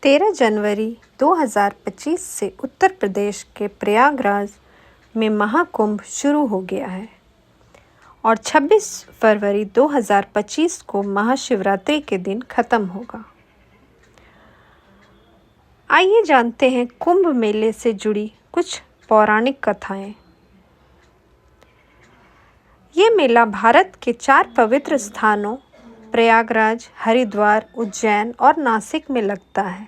13 जनवरी 2025 से उत्तर प्रदेश के प्रयागराज में महाकुंभ शुरू हो गया है और 26 फरवरी 2025 को महाशिवरात्रि के दिन खत्म होगा। आइए जानते हैं कुंभ मेले से जुड़ी कुछ पौराणिक कथाएं। ये मेला भारत के 4 पवित्र स्थानों प्रयागराज, हरिद्वार, उज्जैन और नासिक में लगता है।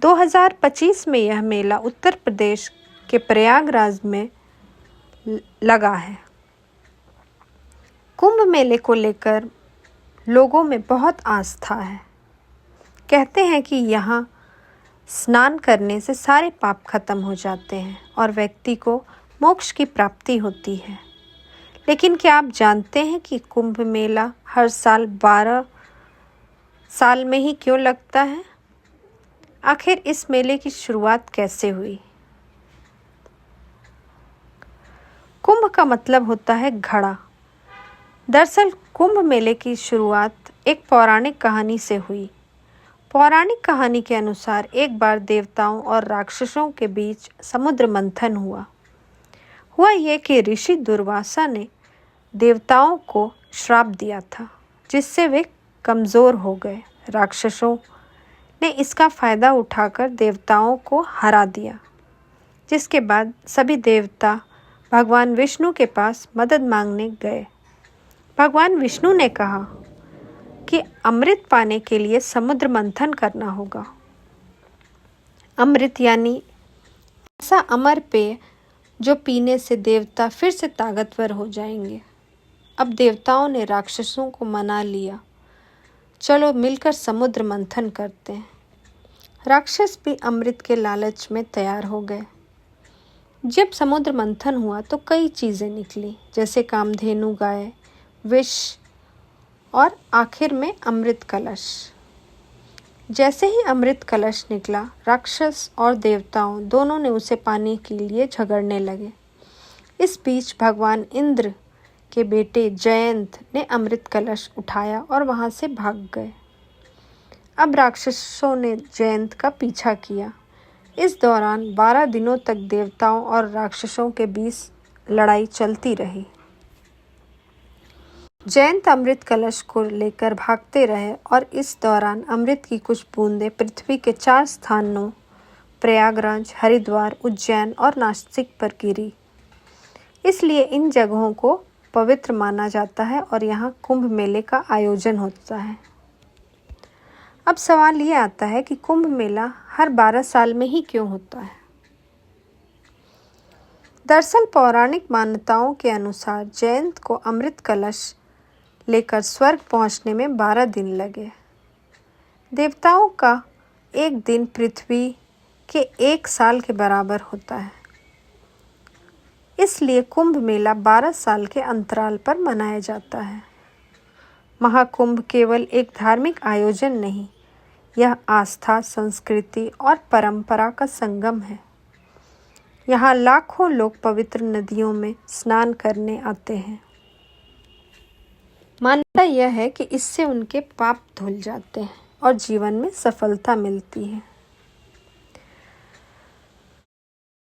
2025 में यह मेला उत्तर प्रदेश के प्रयागराज में लगा है। कुंभ मेले को लेकर लोगों में बहुत आस्था है। कहते हैं कि यहाँ स्नान करने से सारे पाप खत्म हो जाते हैं और व्यक्ति को मोक्ष की प्राप्ति होती है। लेकिन क्या आप जानते हैं कि कुंभ मेला हर साल 12 साल में ही क्यों लगता है? आखिर इस मेले की शुरुआत कैसे हुई? कुंभ का मतलब होता है घड़ा। दरअसल कुंभ मेले की शुरुआत एक पौराणिक कहानी से हुई। पौराणिक कहानी के अनुसार एक बार देवताओं और राक्षसों के बीच समुद्र मंथन हुआ यह कि ऋषि दुर्वासा ने देवताओं को श्राप दिया था, जिससे वे कमज़ोर हो गए। राक्षसों ने इसका फ़ायदा उठाकर देवताओं को हरा दिया, जिसके बाद सभी देवता भगवान विष्णु के पास मदद मांगने गए। भगवान विष्णु ने कहा कि अमृत पाने के लिए समुद्र मंथन करना होगा। अमृत यानी ऐसा अमर पेय जो पीने से देवता फिर से ताकतवर हो जाएंगे। अब देवताओं ने राक्षसों को मना लिया, चलो मिलकर समुद्र मंथन करते हैं। राक्षस भी अमृत के लालच में तैयार हो गए। जब समुद्र मंथन हुआ तो कई चीज़ें निकली, जैसे कामधेनु गाय, विष और आखिर में अमृत कलश। जैसे ही अमृत कलश निकला, राक्षस और देवताओं दोनों ने उसे पाने के लिए झगड़ने लगे। इस बीच भगवान इंद्र के बेटे जयंत ने अमृत कलश उठाया और वहां से भाग गए। अब राक्षसों ने जयंत का पीछा किया। इस दौरान 12 दिनों तक देवताओं और राक्षसों के बीच लड़ाई चलती रही। जयंत अमृत कलश को लेकर भागते रहे और इस दौरान अमृत की कुछ बूंदें पृथ्वी के 4 स्थानों प्रयागराज, हरिद्वार, उज्जैन और नासिक पर गिरी। इसलिए इन जगहों को पवित्र माना जाता है और यहाँ कुंभ मेले का आयोजन होता है। अब सवाल ये आता है कि कुंभ मेला हर 12 साल में ही क्यों होता है? दरअसल पौराणिक मान्यताओं के अनुसार जयंत को अमृत कलश लेकर स्वर्ग पहुंचने में 12 दिन लगे। देवताओं का एक दिन पृथ्वी के 1 साल के बराबर होता है। इसलिए कुंभ मेला 12 साल के अंतराल पर मनाया जाता है। महाकुंभ केवल एक धार्मिक आयोजन नहीं, यह आस्था, संस्कृति और परंपरा का संगम है। यहाँ लाखों लोग पवित्र नदियों में स्नान करने आते हैं। मान्यता यह है कि इससे उनके पाप धुल जाते हैं और जीवन में सफलता मिलती है।